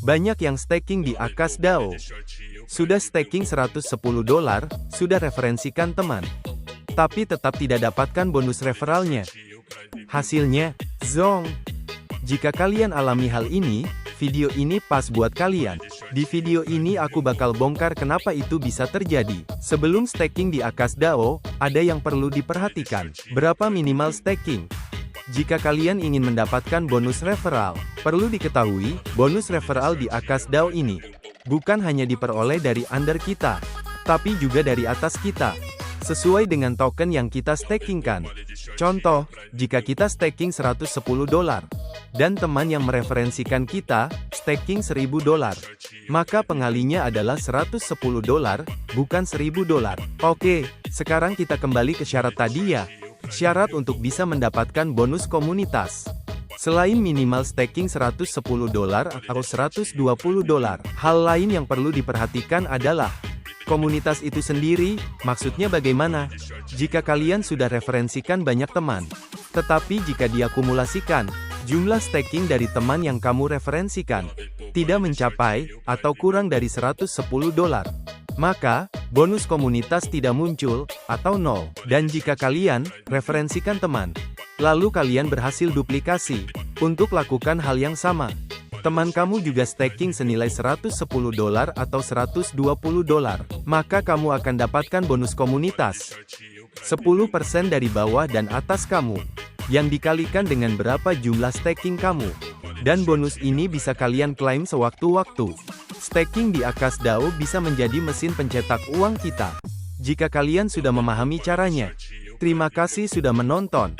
Banyak yang staking di Akas DAO. Sudah staking $110, sudah referensikan teman. Tapi tetap tidak dapatkan bonus referralnya. Hasilnya, zong. Jika kalian alami hal ini, video ini pas buat kalian. Di video ini aku bakal bongkar kenapa itu bisa terjadi. Sebelum staking di Akas DAO, ada yang perlu diperhatikan. Berapa minimal staking? Jika kalian ingin mendapatkan bonus referral, perlu diketahui, bonus referral di Akas DAO ini bukan hanya diperoleh dari under kita, tapi juga dari atas kita, sesuai dengan token yang kita stakingkan. Contoh, jika kita staking $110, dan teman yang mereferensikan kita, staking $1000, maka pengalinya adalah $110, bukan $1000. Oke, sekarang kita kembali ke syarat tadi ya. Syarat untuk bisa mendapatkan bonus komunitas. Selain minimal staking $110 atau $120, hal lain yang perlu diperhatikan adalah komunitas itu sendiri. Maksudnya bagaimana? Jika kalian sudah referensikan banyak teman, tetapi jika diakumulasikan, jumlah staking dari teman yang kamu referensikan tidak mencapai, atau kurang dari $110, maka bonus komunitas tidak muncul, atau nol. Dan jika kalian referensikan teman, lalu kalian berhasil duplikasi untuk lakukan hal yang sama, teman kamu juga staking senilai $110 atau $120, maka kamu akan dapatkan bonus komunitas 10% dari bawah dan atas kamu, yang dikalikan dengan berapa jumlah staking kamu. Dan bonus ini bisa kalian klaim sewaktu-waktu. Staking di Akas DAO bisa menjadi mesin pencetak uang kita. Jika kalian sudah memahami caranya, terima kasih sudah menonton.